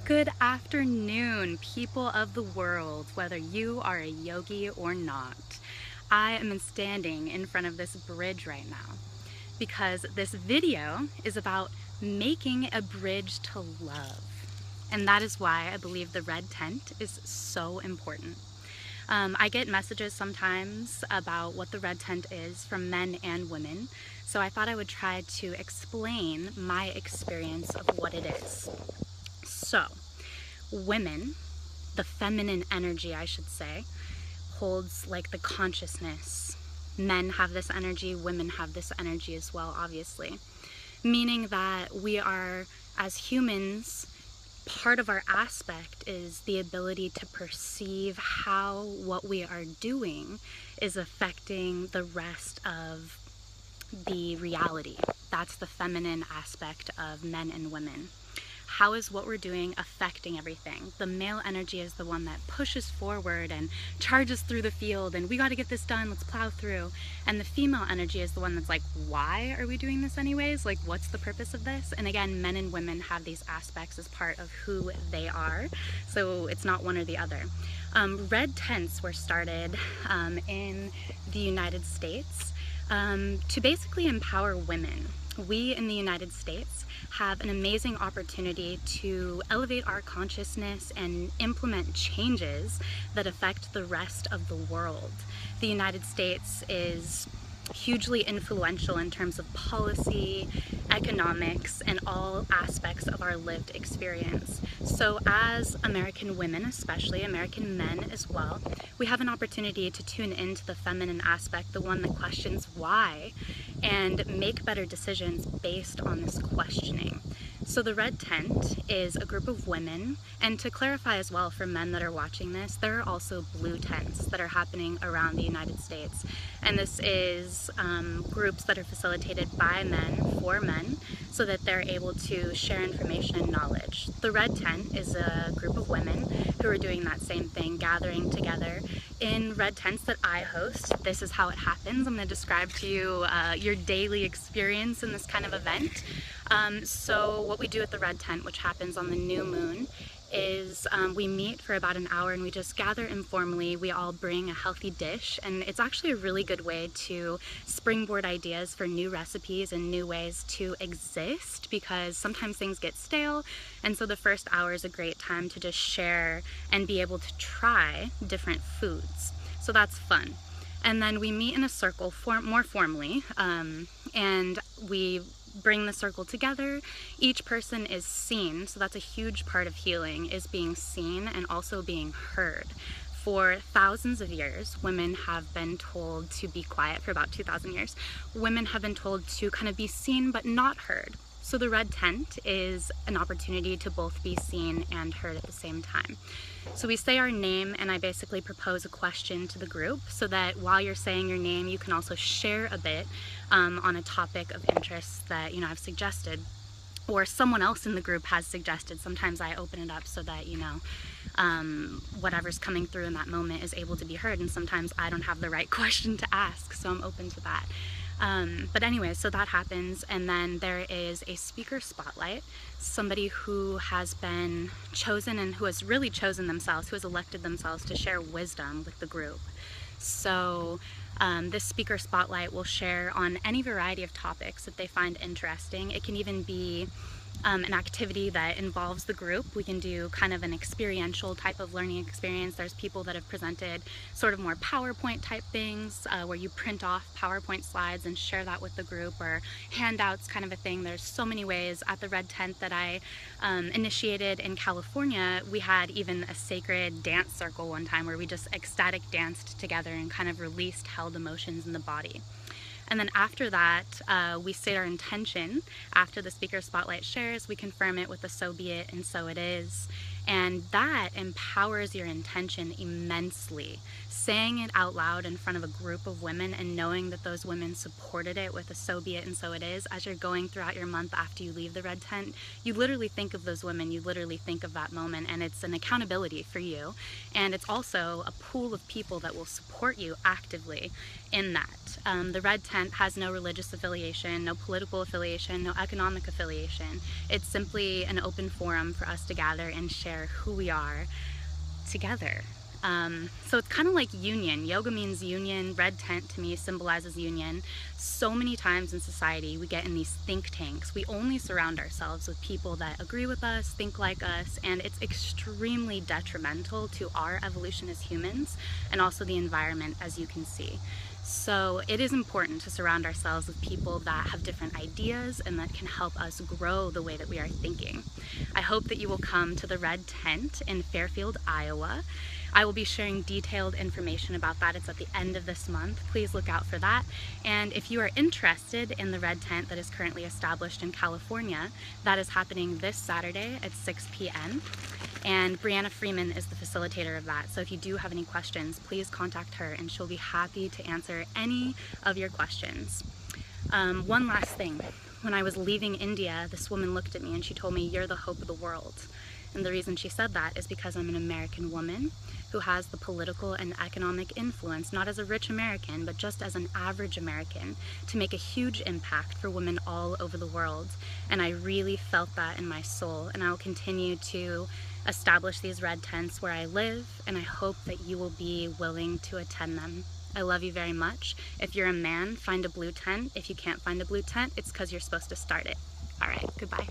Good afternoon, people of the world, whether you are a yogi or not. I am standing in front of this bridge right now because this video is about making a bridge to love. And that is why I believe the red tent is so important. I get messages sometimes about what the red tent is from men and women, so I thought I would try to explain my experience of what it is. So, women, the feminine energy, I should say, holds like the consciousness. Men have this energy, women have this energy as well, obviously. Meaning that we are, as humans, part of our aspect is the ability to perceive how what we are doing is affecting the rest of the reality. That's the feminine aspect of men and women. How is what we're doing affecting everything? The male energy is the one that pushes forward and charges through the field and we got to get this done, let's plow through. And the female energy is the one that's like, why are we doing this anyways? Like, what's the purpose of this? And again, men and women have these aspects as part of who they are. So it's not one or the other. Red tents were started in the United States to basically empower women. We in the United States have an amazing opportunity to elevate our consciousness and implement changes that affect the rest of the world. The United States is hugely influential in terms of policy, economics, and all aspects of our lived experience. So as American women, especially American men as well, we have an opportunity to tune into the feminine aspect, the one that questions why, and make better decisions based on this questioning. So the red tent is a group of women, and to clarify as well for men that are watching this, there are also blue tents that are happening around the United States. And this is groups that are facilitated by men for men so that they're able to share information and knowledge. The red tent is a group of women who are doing that same thing, gathering together in red tents that I host. This is how it happens. I'm going to describe to you your daily experience in this kind of event. So what we do at the red tent, which happens on the new moon, is we meet for about an hour and we just gather informally. We all bring a healthy dish, and it's actually a really good way to springboard ideas for new recipes and new ways to exist, because sometimes things get stale, and so the first hour is a great time to just share and be able to try different foods. So that's fun. And then we meet in a circle more formally, and we bring the circle together. Each person is seen, so that's a huge part of healing, is being seen and also being heard. For thousands of years, women have been told to be quiet. For about 2,000 years, women have been told to kind of be seen but not heard. So the red tent is an opportunity to both be seen and heard at the same time. So we say our name, and I basically propose a question to the group so that while you're saying your name, you can also share a bit on a topic of interest that I've suggested, or someone else in the group has suggested. Sometimes I open it up so that whatever's coming through in that moment is able to be heard, and sometimes I don't have the right question to ask, so I'm open to that. But anyway, so that happens, and then there is a speaker spotlight, somebody who has been chosen and who has really chosen themselves, who has elected themselves to share wisdom with the group. So this speaker spotlight will share on any variety of topics that they find interesting. It can even be an activity that involves the group. We can do kind of an experiential type of learning experience. There's people that have presented sort of more PowerPoint type things where you print off PowerPoint slides and share that with the group, or handouts kind of a thing. There's so many ways. At the red tent that I initiated in California, we had even a sacred dance circle one time where we just ecstatic danced together and kind of released held emotions in the body. And then after that, we state our intention. After the speaker spotlight shares, we confirm it with a so be it and so it is. And that empowers your intention immensely. Saying it out loud in front of a group of women and knowing that those women supported it with a "so be it and so it is," as you're going throughout your month after you leave the red tent, you literally think of those women, you literally think of that moment, and it's an accountability for you. And it's also a pool of people that will support you actively in that. The red tent has no religious affiliation, no political affiliation, no economic affiliation. It's simply an open forum for us to gather and share who we are together. So it's kind of like union. Yoga means union. Red tent to me symbolizes union. So many times in society we get in these think tanks. We only surround ourselves with people that agree with us, think like us, and it's extremely detrimental to our evolution as humans and also the environment, as you can see. So it is important to surround ourselves with people that have different ideas and that can help us grow the way that we are thinking. I hope that you will come to the Red Tent in Fairfield, Iowa. I will be sharing detailed information about that. It's at the end of this month. Please look out for that. And if you are interested in the Red Tent that is currently established in California, that is happening this Saturday at 6 p.m. And Brianna Freeman is the facilitator of that. So if you do have any questions, please contact her and she'll be happy to answer any of your questions. One last thing. When I was leaving India, this woman looked at me and she told me, "You're the hope of the world." And the reason she said that is because I'm an American woman who has the political and economic influence, not as a rich American, but just as an average American, to make a huge impact for women all over the world. And I really felt that in my soul, and I will continue to establish these red tents where I live, and I hope that you will be willing to attend them. I love you very much. If you're a man, find a blue tent. If you can't find a blue tent, it's because you're supposed to start it. All right, goodbye.